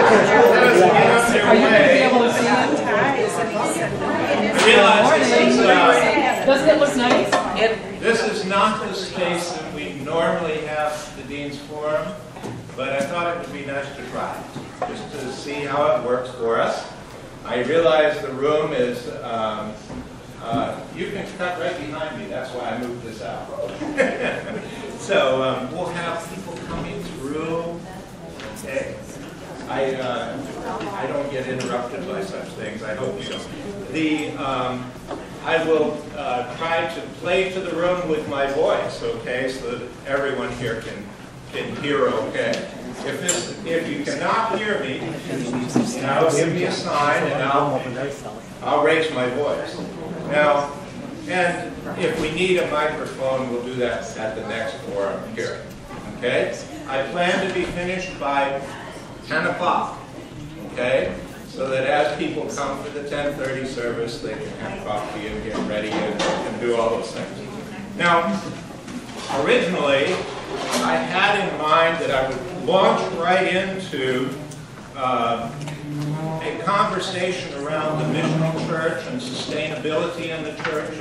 Are you going to be able to see it? Doesn't it look nice? This is not the space that we normally have the Dean's Forum, but I thought it would be nice to try, just to see how it works for us. I realize the room is, you can cut right behind me, that's why I moved this out. So we'll have people coming through. Okay. I don't get interrupted by such things, I hope you don't. I will try to play to the room with my voice, okay, so that everyone here can hear okay. If you cannot hear me, now give me a sign and I'll raise my voice. Now, and if we need a microphone, we'll do that at the next forum here. Okay? I plan to be finished by 10 o'clock. Okay? So that as people come for the 10:30 service, they can have coffee and get ready and do all those things. Now, originally, I had in mind that I would launch right into a conversation around the mission of church and sustainability in the church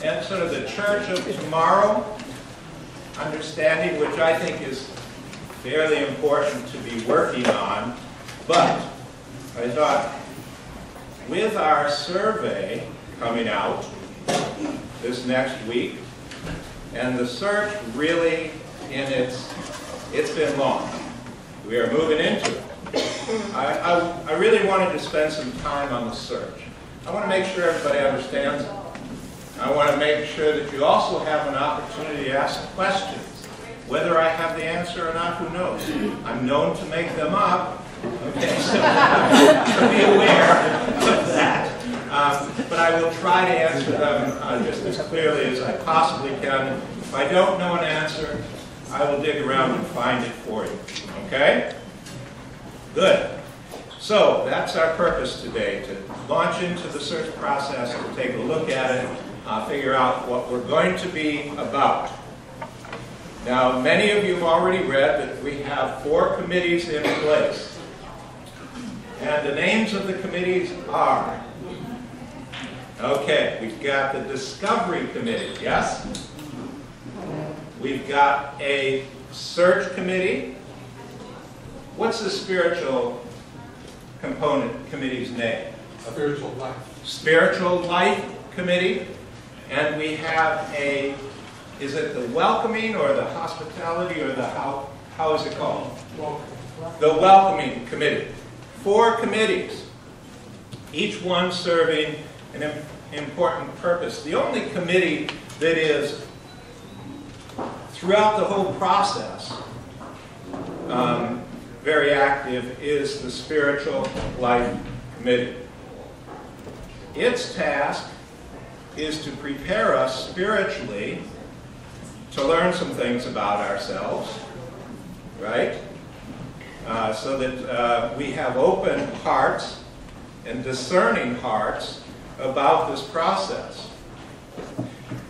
and sort of the church of tomorrow understanding, which I think is fairly important to be working on. But I thought, with our survey coming out this next week, and the search really it's been long. We are moving into it. I really wanted to spend some time on the search. I want to make sure everybody understands it. I want to make sure that you also have an opportunity to ask questions. Whether I have the answer or not, who knows? I'm known to make them up. Okay, so be aware of that. But I will try to answer them just as clearly as I possibly can. If I don't know an answer, I will dig around and find it for you. Okay? Good. So that's our purpose today, to launch into the search process, to take a look at it, figure out what we're going to be about. Now, many of you have already read that we have 4 committees in place. And the names of the committees are, okay, we've got the Discovery Committee, yes? We've got a Search Committee. What's the spiritual component committee's name? Spiritual Life. Spiritual Life Committee. And we have a, is it the Welcoming or the Hospitality or the, how is it called? The Welcoming Committee. 4 committees, each one serving an important purpose. The only committee that is, throughout the whole process, very active is the Spiritual Life Committee. Its task is to prepare us spiritually to learn some things about ourselves, right? So that we have open hearts and discerning hearts about this process.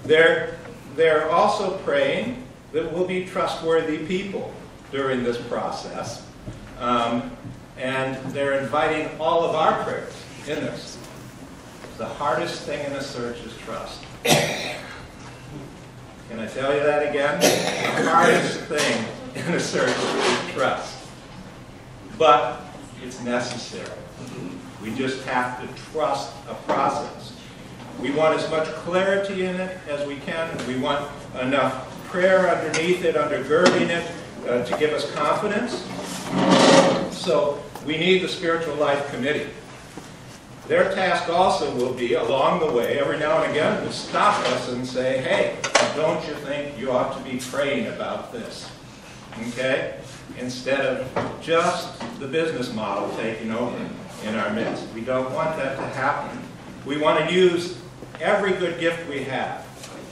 They're also praying that we'll be trustworthy people during this process. And they're inviting all of our prayers in this. The hardest thing in a search is trust. Can I tell you that again? The hardest thing in a search is trust. But it's necessary. We just have to trust a process. We want as much clarity in it as we can. We want enough prayer underneath it, undergirding it, to give us confidence. So we need the Spiritual Life Committee. Their task also will be, along the way, every now and again, to stop us and say, hey, don't you think you ought to be praying about this? Okay? Instead of just the business model taking over in our midst. We don't want that to happen. We want to use every good gift we have,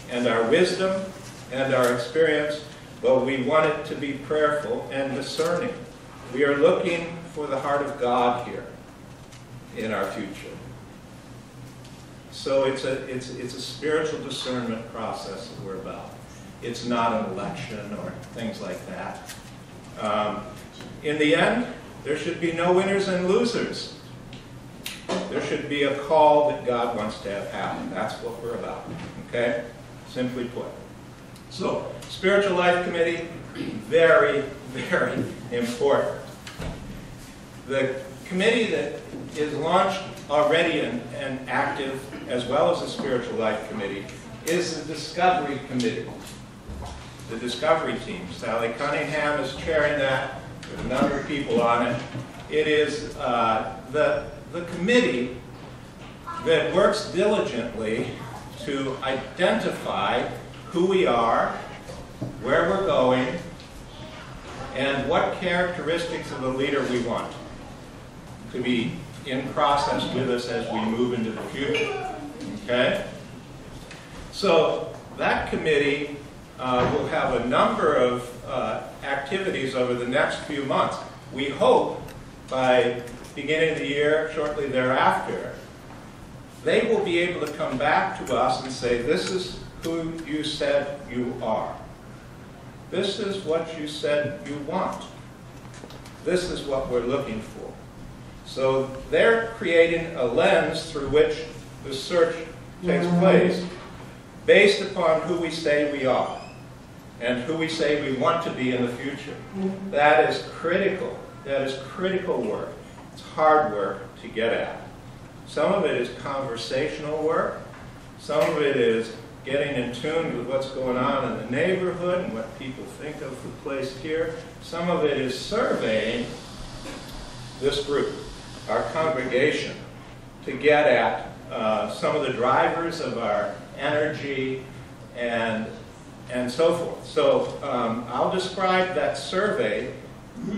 and our wisdom and our experience, but we want it to be prayerful and discerning. We are looking for the heart of God here in our future. So it's a spiritual discernment process that we're about. It's not an election or things like that. In the end, There should be no winners and losers. There should be a call that God wants to have happen. That's what we're about, okay? Simply put. So, Spiritual Life Committee, very, very important. The committee that is launched already and active, as well as the Spiritual Life Committee, is the Discovery Committee. The Discovery team. Sally Cunningham is chairing that. There's a number of people on it. It is the committee that works diligently to identify who we are, where we're going, and what characteristics of a leader we want to be in process with us as we move into the future. Okay? So that committee will have a number of activities over the next few months. We hope by beginning of the year, shortly thereafter, they will be able to come back to us and say, this is who you said you are. This is what you said you want. This is what we're looking for. So they're creating a lens through which the search takes place based upon who we say we are and who we say we want to be in the future. That is critical. That is critical work. It's hard work to get at. Some of it is conversational work. Some of it is getting in tune with what's going on in the neighborhood and what people think of the place here. Some of it is surveying this group, our congregation, to get at some of the drivers of our energy and so forth. So I'll describe that survey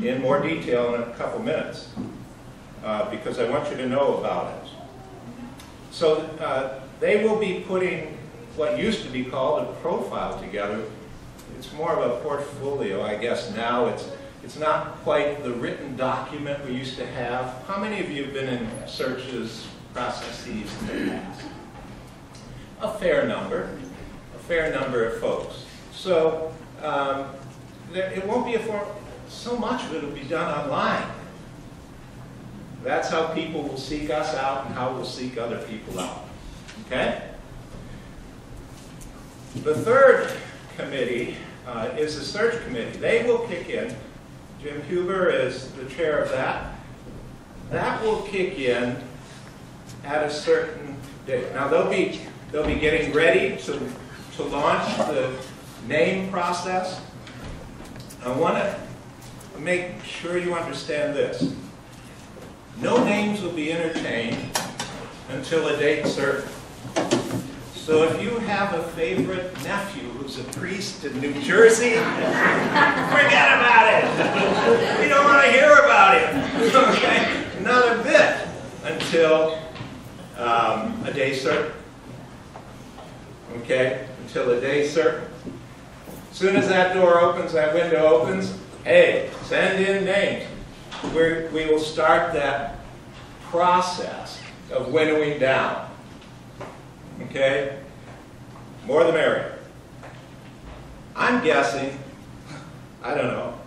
in more detail in a couple minutes because I want you to know about it. So they will be putting what used to be called a profile together. It's more of a portfolio, I guess now. It's not quite the written document we used to have. How many of you have been in searches, processes in the past? A fair number of folks. So it won't be so much of it will be done online. That's how people will seek us out and how we'll seek other people out. Okay? The third committee is the search committee. They will kick in. Jim Huber is the chair of that. That will kick in at a certain date. Now they'll be getting ready to launch the name process. I want to make sure you understand this. No names will be entertained until a date certain. So if you have a favorite nephew who's a priest in New Jersey, forget about it. We don't want to hear about him. Okay? Not a bit until a day certain. Okay? Until a day certain. As soon as that door opens, that window opens, hey, send in names. We will start that process of winnowing down. Okay? More the merrier. I'm guessing, I don't know,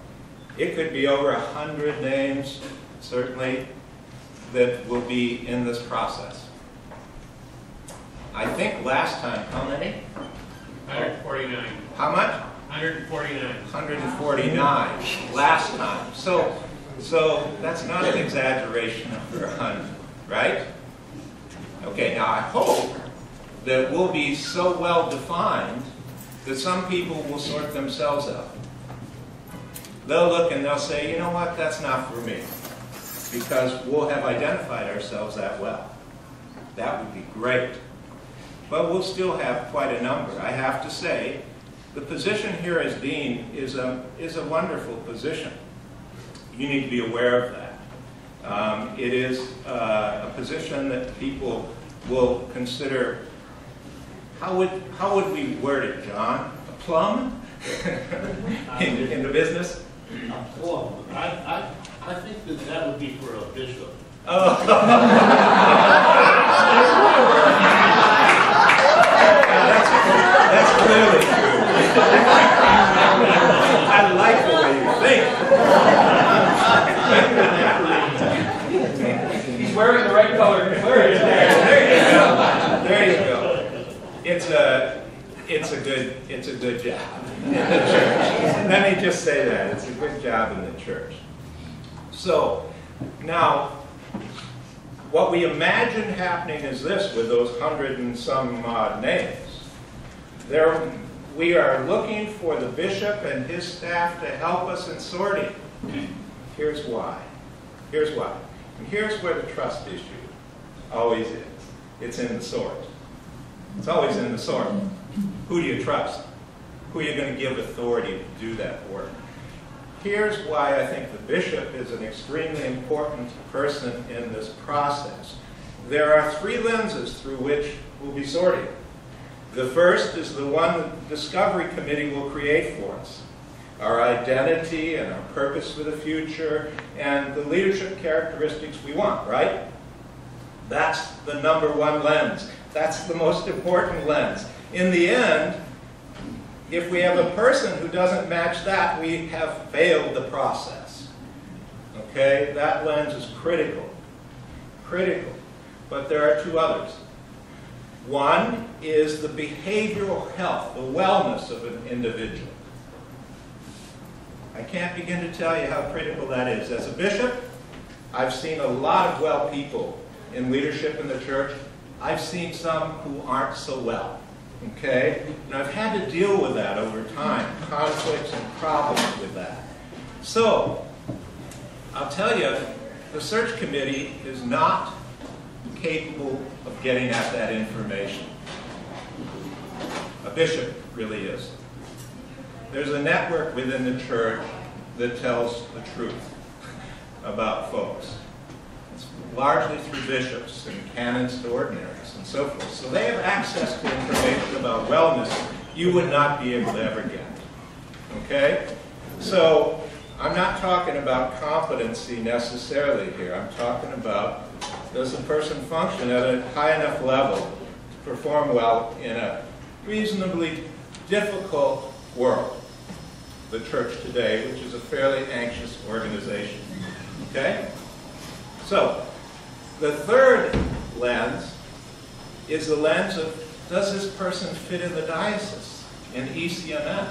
it could be over 100 names, certainly, that will be in this process. I think last time, how many? 149. How much? 149. 149 last time. So that's not an exaggeration over 100, right? Okay, now I hope that we'll be so well defined that some people will sort themselves out. They'll look and they'll say, you know what, that's not for me. Because we'll have identified ourselves that well. That would be great. But we'll still have quite a number. I have to say, the position here as dean is a wonderful position. You need to be aware of that. It is a position that people will consider. How would we word it, John? A plum in the business? A plum. I think that would be for a bishop. Oh. That's clearly true. I like the way you think. He's wearing the right color. There you go. It's a good job in the church. Let me just say that. It's a good job in the church. So, now, what we imagine happening is this with those 100 and some odd names. We are looking for the bishop and his staff to help us in sorting. Here's why. Here's why. And here's where the trust issue always is. It's in the sort. It's always in the sort. Who do you trust? Who are you going to give authority to do that work? Here's why I think the bishop is an extremely important person in this process. There are three lenses through which we'll be sorting. The first is the one the Discovery Committee will create for us. Our identity and our purpose for the future and the leadership characteristics we want, right? That's the number one lens. That's the most important lens. In the end, if we have a person who doesn't match that, we have failed the process. Okay? That lens is critical. Critical. But there are two others. One is the behavioral health, the wellness of an individual. I can't begin to tell you how critical that is. As a bishop, I've seen a lot of well people in leadership in the church. I've seen some who aren't so well. Okay? And I've had to deal with that over time, conflicts and problems with that. So, I'll tell you, the search committee is not capable of getting at that information. A bishop really is. There's a network within the church that tells the truth about folks. It's largely through bishops and canons to ordinaries and so forth. So they have access to information about wellness you would not be able to ever get. Okay? So I'm not talking about competency necessarily here. I'm talking about, does the person function at a high enough level to perform well in a reasonably difficult world? The church today, which is a fairly anxious organization. Okay? So, the third lens is the lens of, does this person fit in the diocese, in ECMN?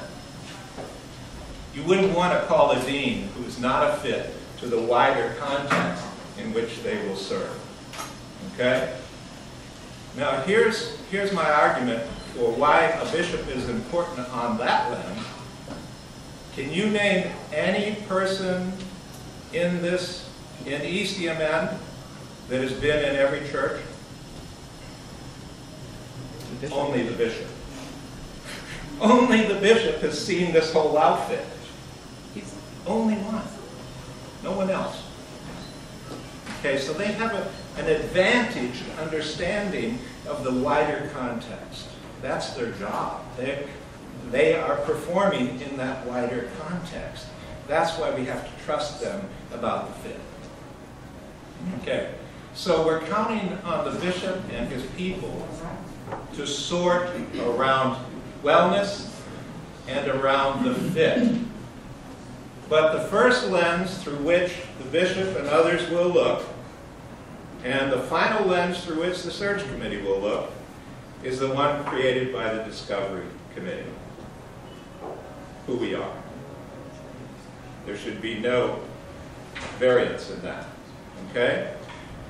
You wouldn't want to call a dean who is not a fit to the wider context in which they will serve. Okay? Now, here's my argument for why a bishop is important on that lens. Can you name any person in ECMN that has been in every church? Only the bishop. Only the bishop has seen this whole outfit. He's the only one. No one else. Okay, so they have an advantage understanding of the wider context. That's their job. They are performing in that wider context. That's why we have to trust them about the fit. Okay, so we're counting on the bishop and his people to sort around wellness and around the fit. But the first lens through which the bishop and others will look, and the final lens through which the search committee will look, is the one created by the Discovery Committee. Who we are. There should be no variance in that. Okay?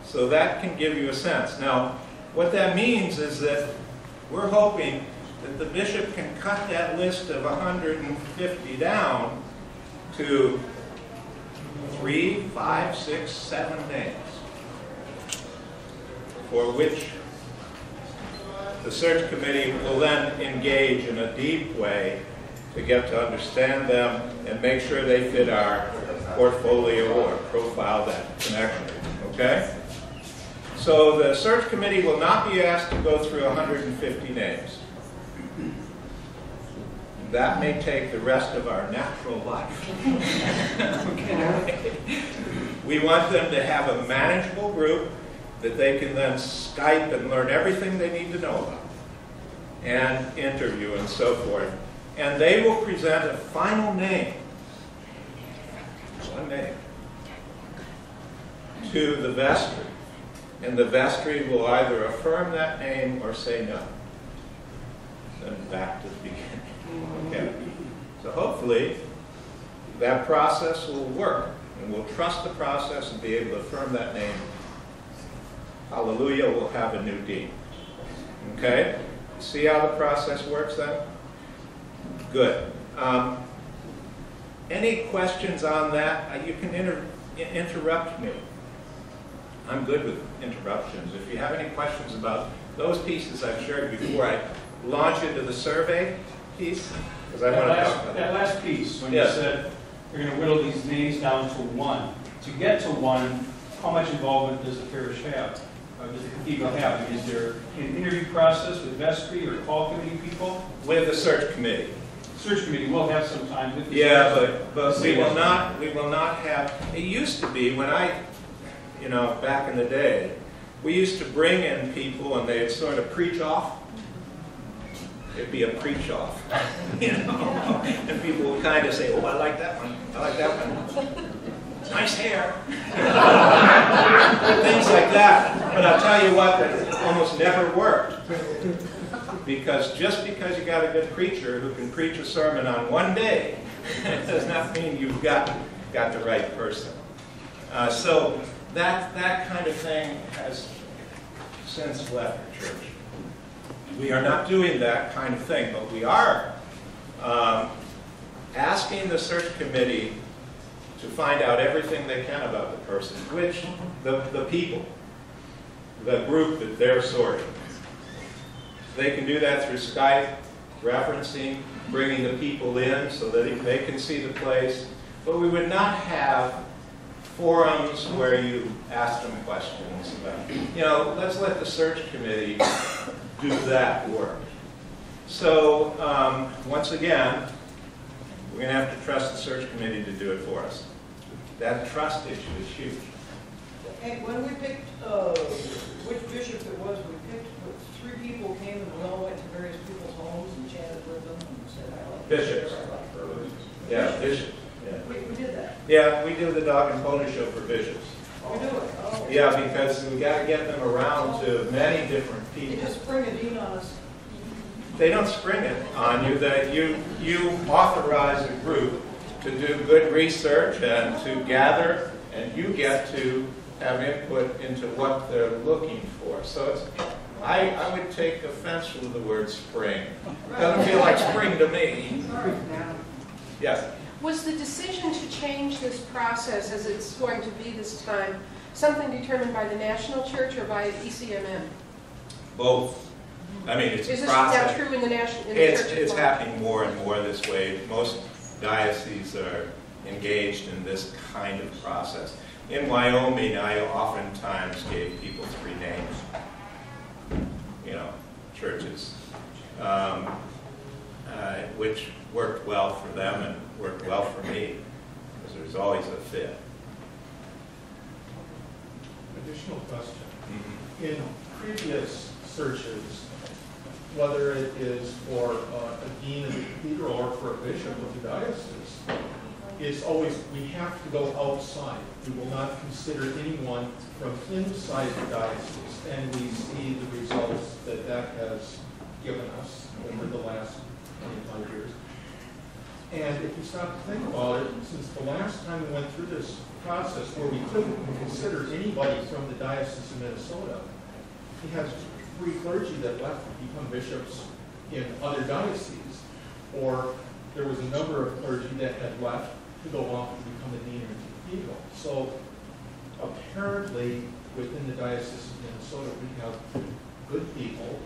So that can give you a sense. Now, what that means is that we're hoping that the bishop can cut that list of 150 down to 3, 5, 6, 7 names for which the search committee will then engage in a deep way to get to understand them and make sure they fit our portfolio or profile that connection. Okay? So the search committee will not be asked to go through 150 names. That may take the rest of our natural life. Okay? We want them to have a manageable group that they can then Skype and learn everything they need to know about and interview and so forth. And they will present a final name, one name, to the vestry And the vestry will either affirm that name or say no. Then back to the beginning. Okay. So hopefully that process will work, and we'll trust the process and be able to affirm that name. Hallelujah, we'll have a new dean. Okay? See how the process works then? Good. Any questions on that? You can interrupt me. I'm good with interruptions. If you have any questions about those pieces I've shared before I launch into the survey piece, because I want to talk about that last piece, when Yes. you said you're going to whittle these names down to one. To get to one, how much involvement does the parish have? Does the cathedral have? Is there an interview process with vestry or call committee people? with the search committee. Search committee will have some time with the Yeah, search. but we will not have, it used to be when back in the day, we used to bring in people and they'd sort of preach off. It'd be a preach off, and people would kind of say, oh, I like that one, I like that one. Nice hair. Things like that. But I'll tell you what, that almost never worked. Because just because you got a good preacher who can preach a sermon on one day, does not mean you've got the right person. So that kind of thing has since left the church. We are not doing that kind of thing, but we are asking the search committee to find out everything they can about the person, which the people, the group that they're sorting. They can do that through Skype, referencing, bringing the people in so that they can see the place. But we would not have forums where you ask them questions about, let's let the search committee do that work. So, once again, we're going to have to trust the search committee to do it for us. That trust issue is huge. And when we picked which bishop it was, we picked 3 people came and we all went to various people's homes and chatted with them and said, I like Bishops. her, I like her. Yeah, bishops. Yeah. We did that. Yeah, we do the dog and pony show for bishops. We do it. Oh. Yeah, because we got to get them around to many different They people. just spring a dean on us. They don't spring it on you. That you authorize a group to do good research and to gather, and you get to have input into what they're looking for. So it's, I would take offense with the word spring. Doesn't feel like spring to me. Yes. Was the decision to change this process, as it's going to be this time, something determined by the national church or by ECMM? Both. I mean, it's Is a this now process. true in the national church? It's happening more and more this way. Most dioceses are engaged in this kind of process. In Wyoming, I oftentimes gave people 3 names, churches, which worked well for them and worked well for me, because there's always a fit. Additional question. Mm-hmm. In previous searches, whether it is for a dean of the cathedral or for a bishop of the diocese, it's always, we have to go outside. We will not consider anyone from inside the diocese. And we see the results that has given us over the last 25 years. And if you stop to think about it, since the last time we went through this process where we couldn't consider anybody from the Diocese of Minnesota, we had 3 clergy that left to become bishops in other dioceses, or there was a number of clergy that had left to go off to become a dean or a cathedral. So apparently within the Diocese of Minnesota we have good people.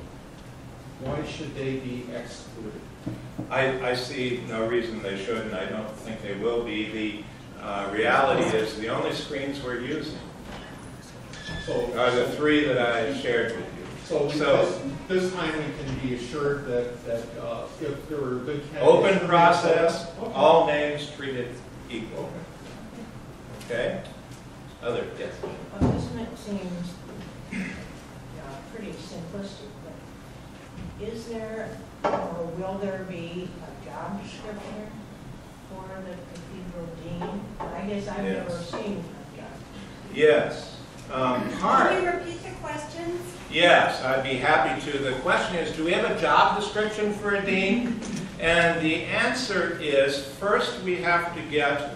Why should they be excluded? I see no reason they shouldn't. I don't think they will be. The reality is the only screens we're using are the 3 that I shared with you. So this time we can be assured that if there were good candidates... Open process, okay. all names treated equal. Okay? Other, yes. Well, this seems pretty simplistic, but is there or will there be a job description for the cathedral dean? I guess I've never seen a job. Yes. part. Can you repeat the questions? Yes, I'd be happy to. The question is, do we have a job description for a dean? And the answer is, first we have to get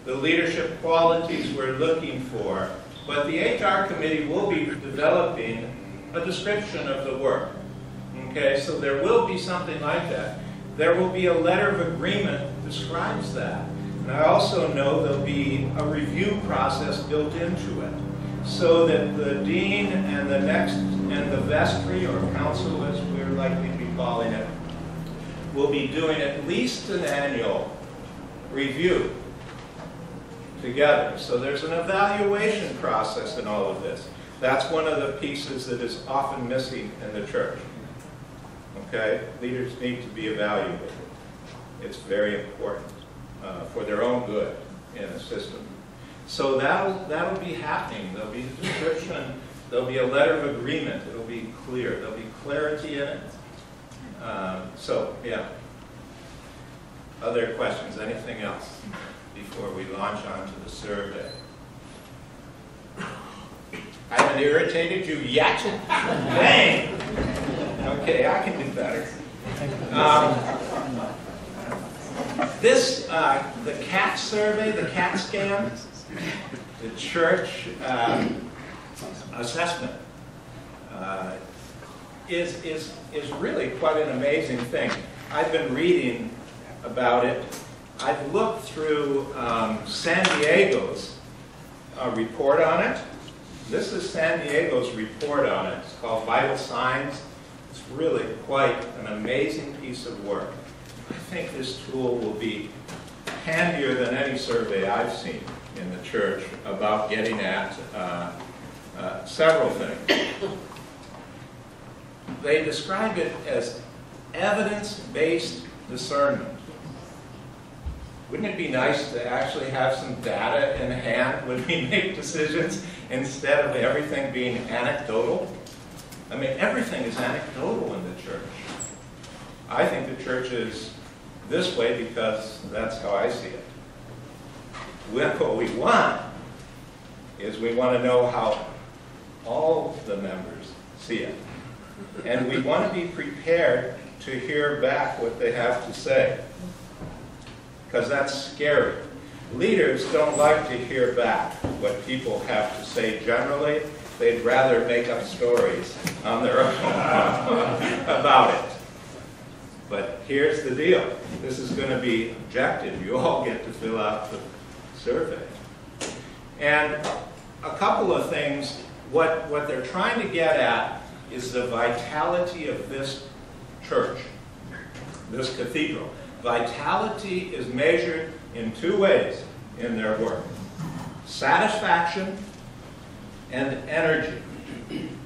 the leadership qualities we're looking for, but the HR committee will be developing a description of the work. Okay, so there will be something like that. There will be a letter of agreement that describes that. And I also know there'll be a review process built into it, so that the dean and the vestry, or council as we're likely to be calling it, will be doing at least an annual review together. So there's an evaluation process in all of this. That's one of the pieces that is often missing in the church. Okay? Leaders need to be evaluated. It's very important for their own good in a system. So that'll be happening. There'll be a description. There'll be a letter of agreement. It'll be clear. There'll be clarity in it. So, yeah. Other questions? Anything else before we launch onto the survey? I haven't irritated you yet? Dang! Okay, I can do better. The CAT survey, the CAT scan, the church assessment is really quite an amazing thing. I've been reading about it. I've looked through San Diego's report on it. This is San Diego's report on it. It's called Vital Signs. It's really quite an amazing piece of work. I think this tool will be handier than any survey I've seen in the church about getting at several things. They describe it as evidence-based discernment. Wouldn't it be nice to actually have some data in hand when we make decisions instead of everything being anecdotal? I mean, everything is anecdotal in the church. I think the church is this way because that's how I see it. What we want is we want to know how all the members see it. And we want to be prepared to hear back what they have to say, because that's scary. Leaders don't like to hear back what people have to say generally. They'd rather make up stories on their own about it. But here's the deal. This is going to be objective. You all get to fill out the survey. And a couple of things, what they're trying to get at is the vitality of this church, this cathedral. Vitality is measured in two ways in their work: satisfaction and energy.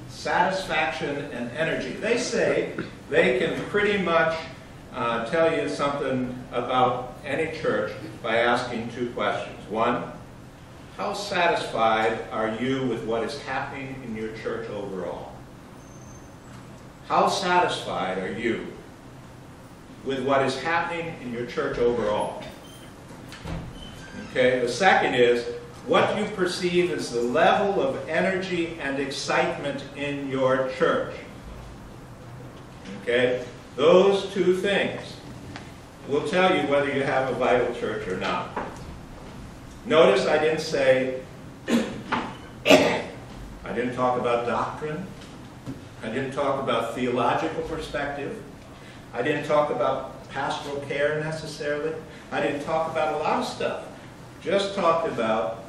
Satisfaction and energy. They say they can pretty much tell you something about any church by asking two questions. One, how satisfied are you with what is happening in your church overall? How satisfied are you with what is happening in your church overall? Okay, the second is what you perceive as the level of energy and excitement in your church. Okay, those two things will tell you whether you have a vital church or not. Notice I didn't say, I didn't talk about doctrine. I didn't talk about theological perspective. I didn't talk about pastoral care necessarily. I didn't talk about a lot of stuff. Just talked about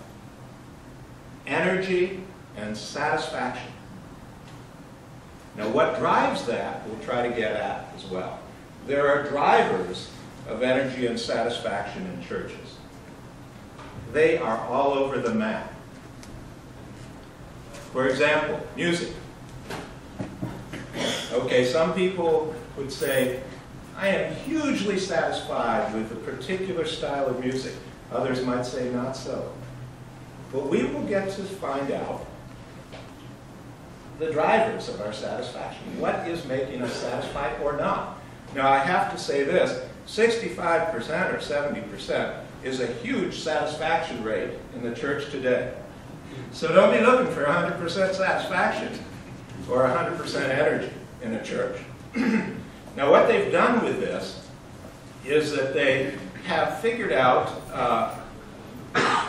energy and satisfaction. Now what drives that, we'll try to get at as well. There are drivers of energy and satisfaction in churches. They are all over the map. For example, music. Okay, some people would say, I am hugely satisfied with a particular style of music. Others might say not so. But we will get to find out the drivers of our satisfaction. What is making us satisfied or not? Now I have to say this, 65% or 70% is a huge satisfaction rate in the church today. So don't be looking for 100% satisfaction or 100% energy in a church. Now what they've done with this is that they have figured out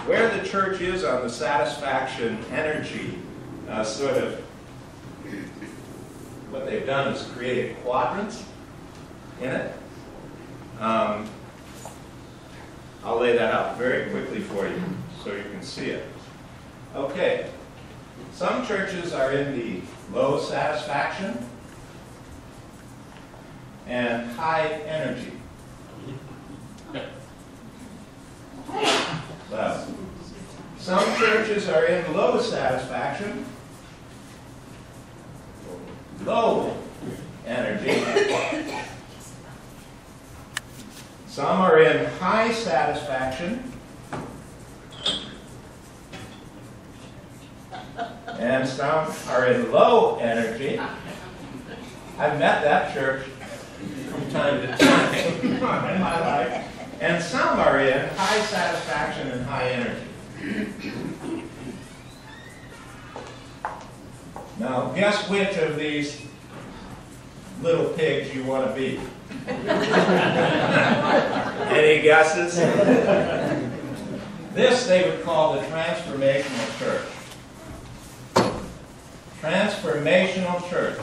where the church is on the satisfaction energy sort of. What they've done is created quadrants in it. I'll lay that out very quickly for you so you can see it. Okay, some churches are in the low satisfaction and high energy. So, some churches are in low satisfaction, low energy. Some are in high satisfaction, and some are in low energy. I've met that church from time to time in my life. And some are in high satisfaction and high energy. Now, guess which of these little pigs you want to be? Any guesses? This they would call the transformational church. Transformational church.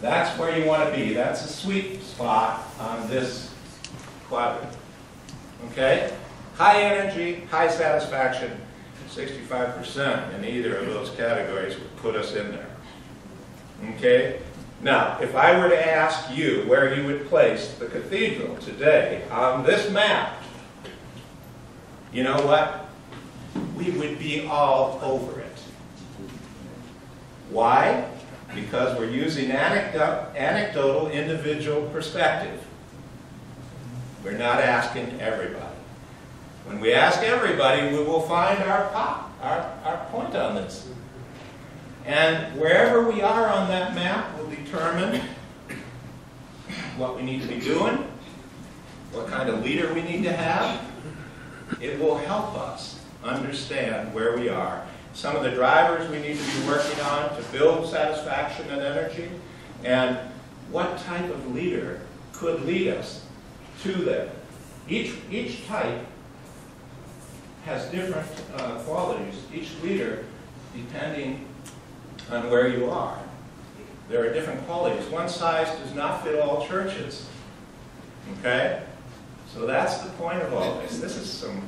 That's where you want to be. That's a sweet spot on this quadrant. Okay? High energy, high satisfaction, 65% in either of those categories would put us in there. Okay? Now, if I were to ask you where you would place the cathedral today on this map, you know what? We would be all over it. Why? Because we're using anecdotal individual perspective. We're not asking everybody. When we ask everybody, we will find our point on this. And wherever we are on that map will determine what we need to be doing, what kind of leader we need to have. It will help us understand where we are. Some of the drivers we need to be working on to build satisfaction and energy, and what type of leader could lead us to them. Each type has different qualities, each leader depending on where you are. There are different qualities. One size does not fit all churches. Okay? So that's the point of all this. This is some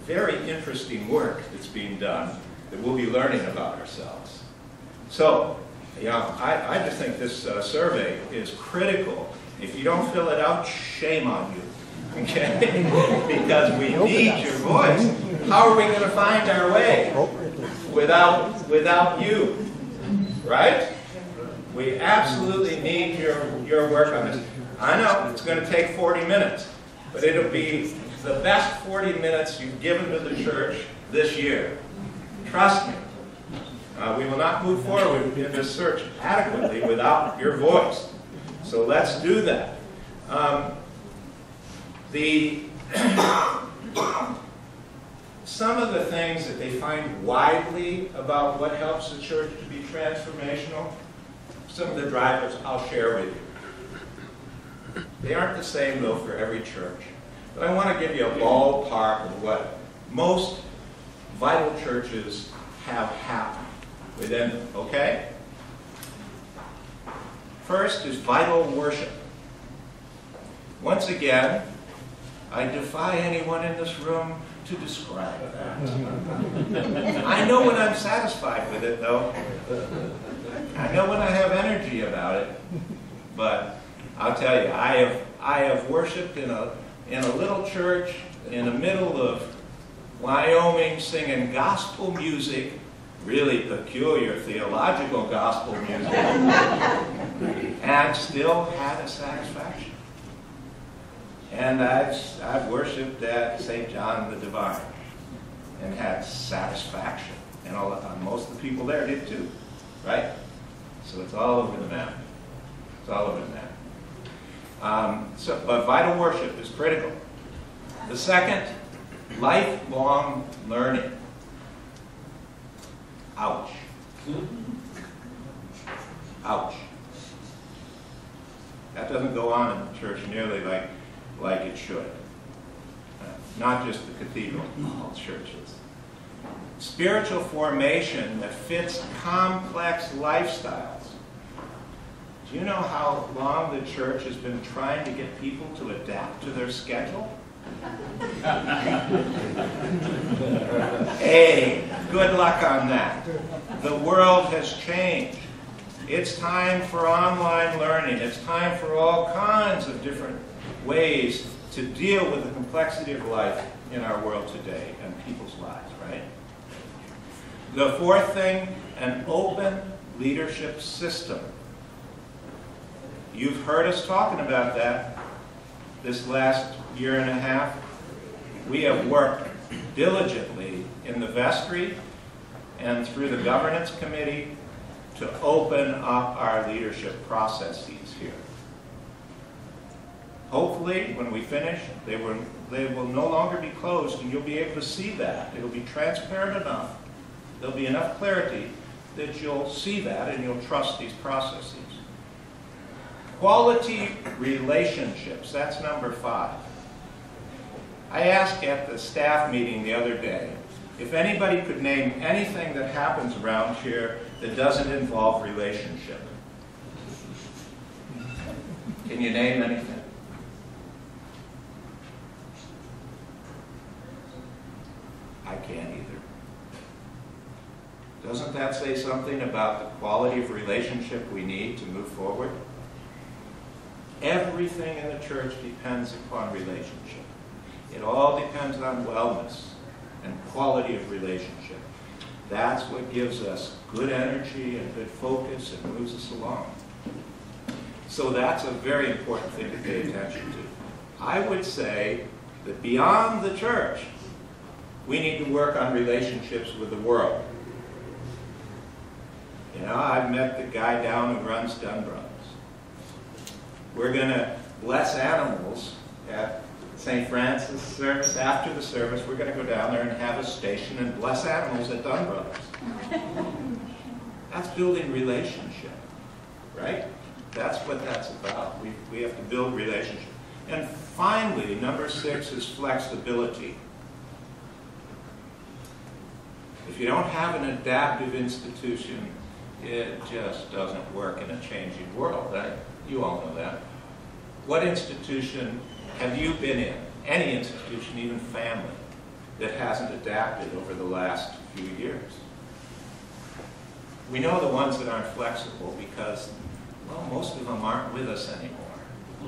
very interesting work that's being done that we'll be learning about ourselves. So, I just think this survey is critical. If you don't fill it out, shame on you. Okay? Because we need your voice. How are we going to find our way without you? Right? We absolutely need your work on this. I know it's going to take 40 minutes, but it'll be the best 40 minutes you've given to the church this year. Trust me. We will not move forward in this search adequately without your voice. So let's do that. Some of the things that they find widely about what helps the church to be transformational, some of the drivers I'll share with you. They aren't the same, though, for every church. But I want to give you a ballpark of what most vital churches have happen within, okay? First is vital worship. Once again, I defy anyone in this room to describe that. I know when I'm satisfied with it, though. I know when I have energy about it. But I'll tell you, I have worshipped in a little church in the middle of Wyoming singing gospel music, really peculiar theological gospel music, and still had a satisfaction. And I've worshipped at St. John the Divine and had satisfaction. And most of the people there did too, right? So it's all over the map. It's all over the map. But vital worship is critical. The second Lifelong learning. Ouch. Ouch. That doesn't go on in the church nearly like it should. Not just the cathedral, all churches. Spiritual formation that fits complex lifestyles. Do you know how long the church has been trying to get people to adapt to their schedule? Hey, good luck on that. The world has changed. It's time for online learning. It's time for all kinds of different ways to deal with the complexity of life in our world today and people's lives, right? The fourth thing, an open leadership system. You've heard us talking about that this last year and a half. We have worked diligently in the vestry and through the governance committee to open up our leadership processes here. Hopefully, when we finish, they will no longer be closed, and you'll be able to see that. It'll be transparent enough. There'll be enough clarity that you'll see that and you'll trust these processes. Quality relationships, that's number 5. I asked at the staff meeting the other day if anybody could name anything that happens around here that doesn't involve relationship. Can you name anything? I can't either. Doesn't that say something about the quality of relationship we need to move forward? Everything in the church depends upon relationship. It all depends on wellness and quality of relationship. That's what gives us good energy and good focus and moves us along. So that's a very important thing to pay attention to. I would say that beyond the church, we need to work on relationships with the world. You know, I've met the guy down who runs Dunn Brothers. We're going to bless animals at St. Francis service. After the service, we're going to go down there and have a station and bless animals at Dunn Brothers. That's building relationship, right? That's what that's about. We have to build relationship. And finally, number 6 is flexibility. If you don't have an adaptive institution, it just doesn't work in a changing world, right? You all know that. What institution have you been in? Any institution, even family, that hasn't adapted over the last few years? We know the ones that aren't flexible because, well, most of them aren't with us anymore,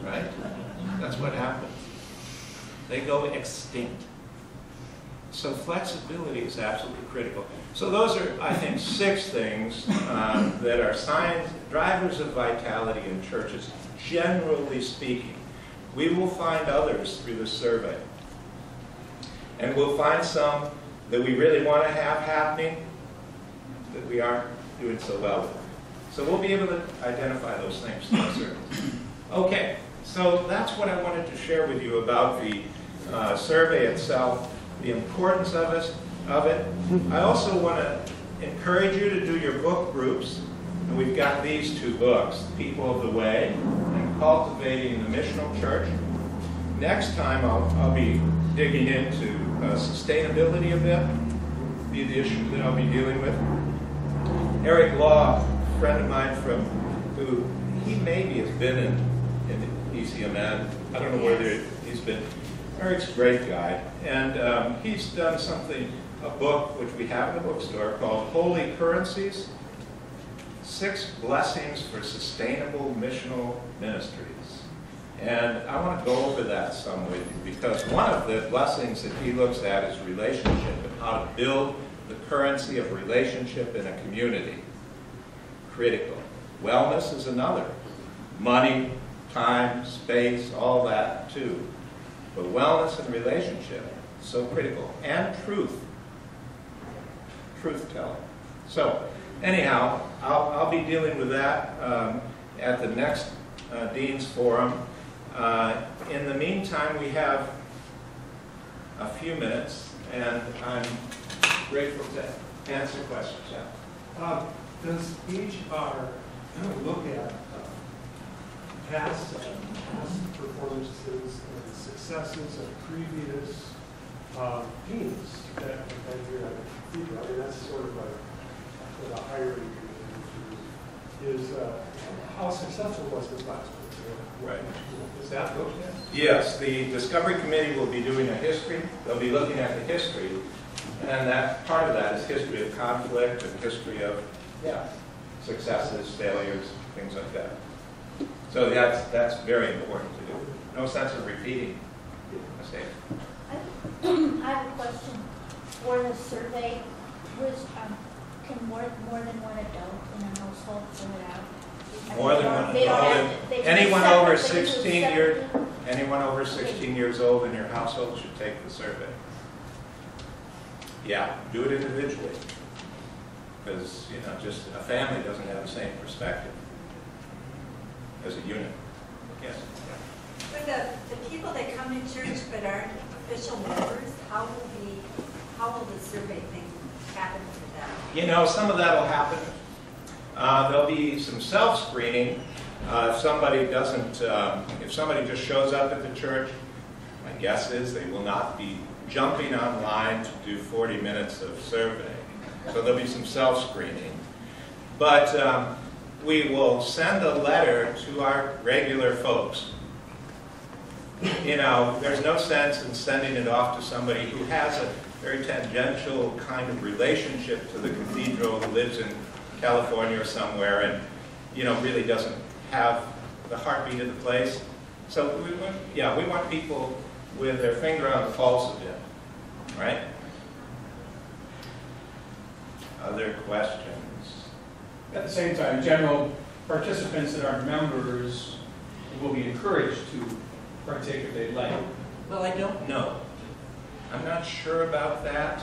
right? That's what happens. They go extinct. So flexibility is absolutely critical. So those are, I think, 6 things that are signs, drivers of vitality in churches, generally speaking. We will find others through the survey. And we'll find some that we really want to have happening that we aren't doing so well with. So we'll be able to identify those things through the survey. Okay, so that's what I wanted to share with you about the survey itself, the importance of it. I also want to encourage you to do your book groups. And we've got these 2 books, People of the Way and Cultivating the Missional Church. Next time I'll be digging into sustainability a bit, be the issue that I'll be dealing with. Eric Law, a friend of mine who he maybe has been in ECMN. I don't know whether he's been. Eric's a great guy, and he's done a book which we have in the bookstore called Holy Currencies, 6 Blessings for Sustainable Missional Ministries. And I want to go over that some with you because one of the blessings that he looks at is relationship and how to build the currency of relationship in a community. Critical. Wellness is another. Money, time, space, all that too. But wellness and relationship, so critical. And truth. Truth-telling. So, anyhow, I'll be dealing with that at the next Dean's Forum. In the meantime, we have a few minutes, and I'm grateful to answer questions. Yeah. Does HR look at past performances and successes of previous teams that have been here at the Cathedral? I mean, that's sort of a hiring is how successful was this last one? Right. Is that looked at? Yes, the Discovery Committee will be doing a history. They'll be looking at the history, and that part of that is history of conflict and history of successes, failures, things like that. So that's very important to do. No sense of repeating mistakes. I have a question. For the survey, can more than one adult in a household fill it out? More than one They don't adult. have- they do Anyone separate- over they do 16 years, separately? anyone over 16 years old in your household should take the survey. Yeah, do it individually, because just a family doesn't have the same perspective as a unit. Yes. For the people that come to church but aren't official members, how will the survey thing happen for them? Some of that will happen. There'll be some self-screening. If somebody just shows up at the church, my guess is they will not be jumping online to do 40 minutes of survey. So there'll be some self-screening. But we will send a letter to our regular folks. There's no sense in sending it off to somebody who has a very tangential kind of relationship to the cathedral, who lives in California or somewhere, and really doesn't have the heartbeat of the place. So we want people with their finger on the pulse of it, right? Other questions? At the same time, general participants that are members will be encouraged to partake if they'd like. Well, I don't know. I'm not sure about that.